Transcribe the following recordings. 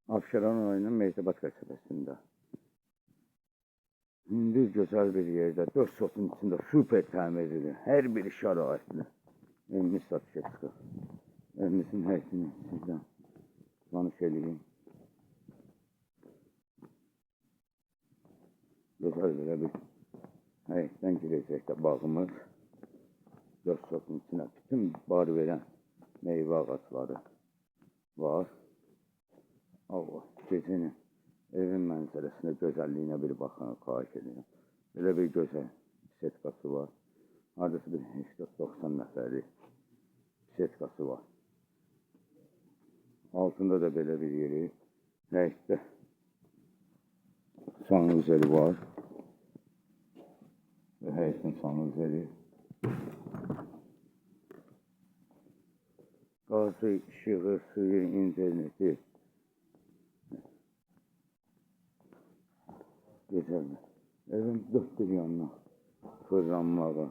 Abşeron rayonunun Meytəbat qəsəbəsində. Hündür gözəl bir yerdə 4 sotun içində super təmir edilir. Hər biri şəraitli. Elmi satışa. Evimizin həyətini sizdən tanış edeyim. Gözəl belə bir həyətdən girəcək də bağımız. 4 sotun içində bütün bar verən meyvə ağacları var. Allah, gecənin evin mənzərəsində gözəlliyinə bir baxın, xahiş edirəm. Belə bir gözəl setkası var. Hardasa bir 90 nəfərlik setkası var. Altında da belə bir yeri, həyətdə sanuzeli var. Və həyətin sanuzeli. Qazı, işığı, suyu, interneti. Gözəldir. Evin dörd bir yanına fırlanmağa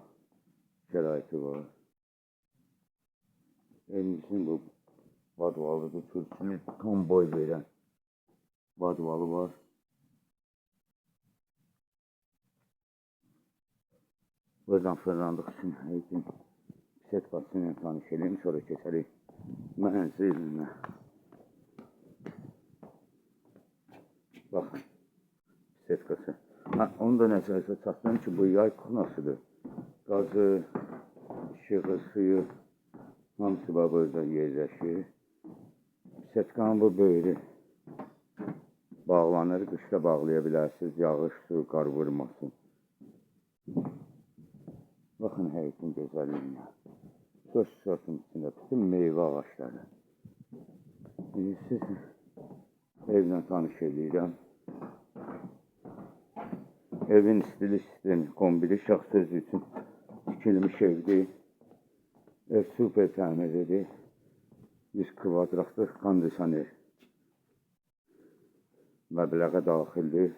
şəraiti var. Evimizin bu badvalıdır, kürsünün tam boy verən badvalı var. Buradan fırlandıq üçün həyətin setkasıyla tanış edeyim, sonra keçərik mənzilinə. Baxın. Setkası. Onu da nəzərdə çatdım ki, bu yay kurnasıdır. Qazı, işığı, suyu hamısı burada yerləşir. Setkanın bu böyrü bağlanır, qışda bağlaya bilərsiniz, yağış, su, qar vurmasın. Baxın həyətin gözəlliyinə. 4 sotun içində bütün meyvə ağaçları. Siz evlə tanış edirəm. Evin istili sistemi, kombili şəxs sözü üçün tikilmiş evdir. Ev super təmirlidir. 100 kvadratlıq kondisioner məbləğə daxildir.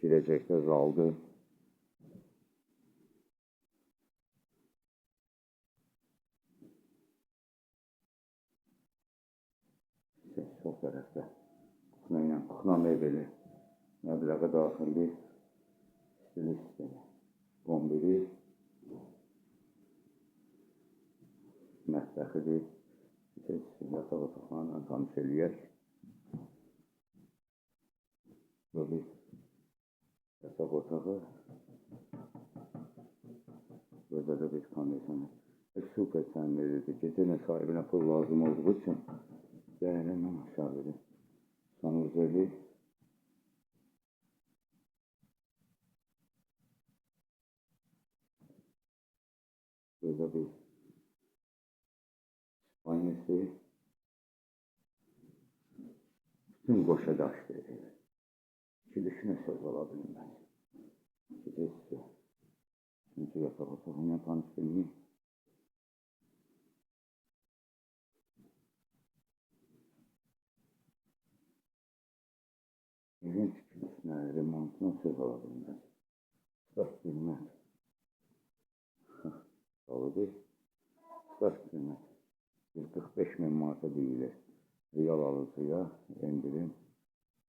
Girəcəkdə zaldır. Sol tərəfdə kuxna mebeli məbləğə daxildir. İstili sistemi, kombili mətbəxidir. Yataq otaqlarla tanış eləyək. Böyle yatak otağı. Burada da bir kondisyoner. Super təmirlidir. Gecənin sahibinə pul lazım olduğu üçün dəyərindən aşağıdır. Sanuzeli. Burada bir aynısı. Bütün qoşa daş verir. Kilişinə söz ola bilməz. Gecəsi. Çünki yataq otağıyla tanış edeyim. Evin tikilişinə, remontuna söz ola bilməz. Start qiymət. Qalıdır. Start qiymət. 145 min manata deyilir. Real alıcıya endirim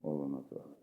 olunacaq.